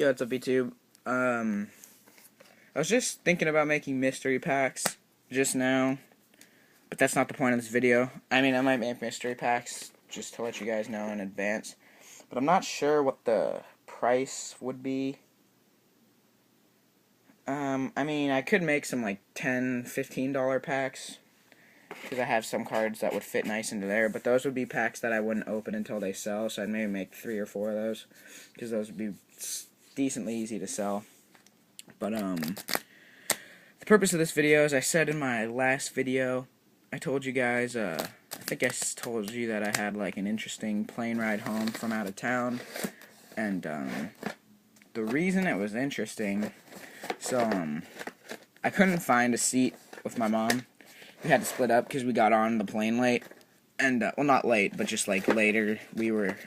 Yo, what's up, YouTube? I was just thinking about making mystery packs just now, but that's not the point of this video. I mean, I might make mystery packs just to let you guys know in advance, but I'm not sure what the price would be. I mean, I could make some like $10, $15 packs, because I have some cards that would fit nice into there, but those would be packs that I wouldn't open until they sell, so I'd maybe make 3 or 4 of those, because those would be decently easy to sell. But, the purpose of this video, as I said in my last video, I told you guys, I think I told you that I had, like, an interesting plane ride home from out of town, and, the reason it was interesting, so, I couldn't find a seat with my mom. We had to split up because we got on the plane late, and, well, not late, but just, like, later.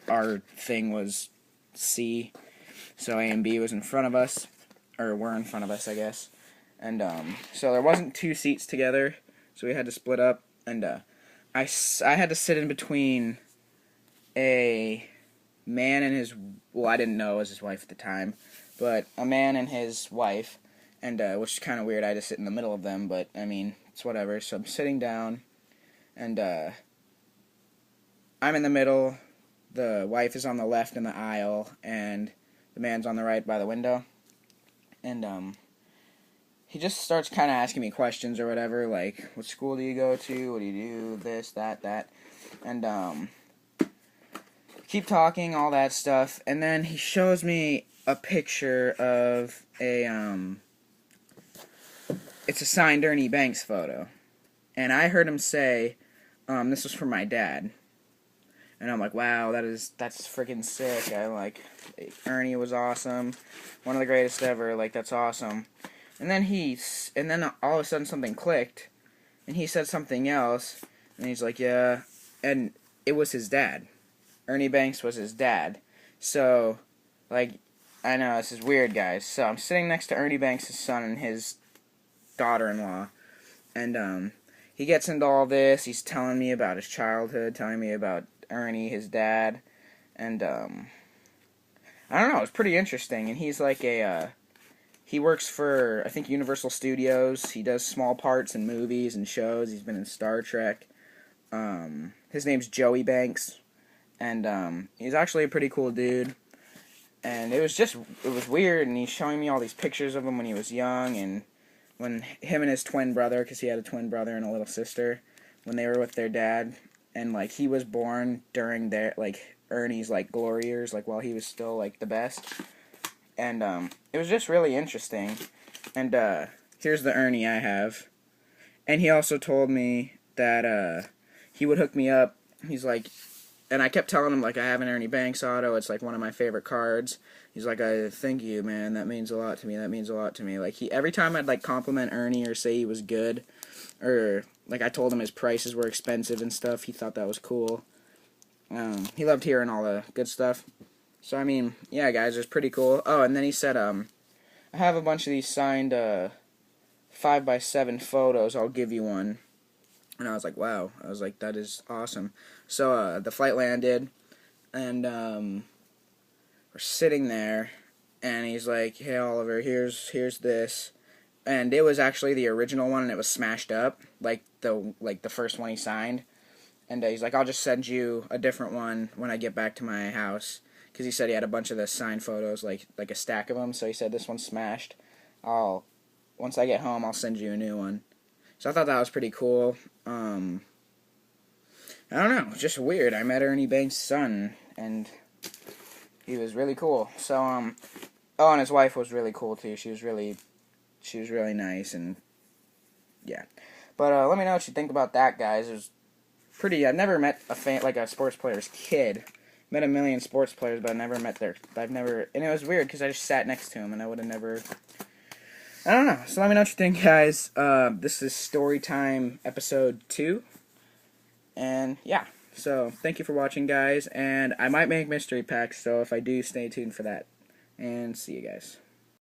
Our thing was C, so A and B was in front of us, or were in front of us, I guess, and, so there wasn't 2 seats together, so we had to split up, and, I had to sit in between a man and his, well, I didn't know it was his wife at the time, but a man and his wife, and, which is kind of weird. I had to sit in the middle of them, but, I mean, it's whatever. So I'm sitting down, and, I'm in the middle, the wife is on the left in the aisle, and the man's on the right by the window, and, he just starts kind of asking me questions or whatever, like, what school do you go to, what do you do, this, that, and, keep talking, all that stuff, and then he shows me a picture of a, it's a signed Ernie Banks photo, and I heard him say, this was from my dad, and I'm like, wow, that's freaking sick. I'm like, Ernie was awesome, one of the greatest ever, like, that's awesome. And then all of a sudden something clicked, and he said something else, and he's like, yeah, and it was his dad. Ernie Banks was his dad. So, like, I know, this is weird, guys. So, I'm sitting next to Ernie Banks' son and his daughter-in-law, and, he gets into all this. He's telling me about his childhood, telling me about Ernie, his dad, and, I don't know, it's pretty interesting, and he's like he works for, I think, Universal Studios. He does small parts in movies and shows. He's been in Star Trek. His name's Joey Banks, and, he's actually a pretty cool dude, and it was weird, and he's showing me all these pictures of him when he was young, and when him and his twin brother, because he had a twin brother and a little sister, when they were with their dad, and, like, he was born during their, like, Ernie's, like, glory years, like, while he was still, like, the best, and, it was just really interesting, and, here's the Ernie I have, and he also told me that, he would hook me up. He's like, and I kept telling him, like, I have an Ernie Banks auto, it's, like, one of my favorite cards. He's like, I thank you, man, that means a lot to me, that means a lot to me. Like, every time I'd, like, compliment Ernie or say he was good, or, like, I told him his prices were expensive and stuff, he thought that was cool. He loved hearing all the good stuff. So, I mean, yeah, guys, it was pretty cool. Oh, and then he said, I have a bunch of these signed, 5x7 photos, I'll give you one. And I was like, wow. I was like, that is awesome. So, the flight landed, and, we're sitting there, and he's like, hey, Oliver, here's this. And it was actually the original one, and it was smashed up, like the first one he signed. And he's like, I'll just send you a different one when I get back to my house. Because he said he had a bunch of the signed photos, like a stack of them. So he said, this one's smashed. Once I get home, I'll send you a new one. So I thought that was pretty cool. I don't know, just weird. I met Ernie Banks' son, and he was really cool. So, oh, and his wife was really cool, too. She was really nice, and, yeah. But, let me know what you think about that, guys. It was pretty, I've never met a sports player's kid. Met a million sports players, but and it was weird, because I just sat next to him, and I would have never, I don't know. So let me know what you think, guys. This is Storytime episode 2, and, yeah. So, thank you for watching, guys, and I might make mystery packs, so if I do, stay tuned for that, and see you guys.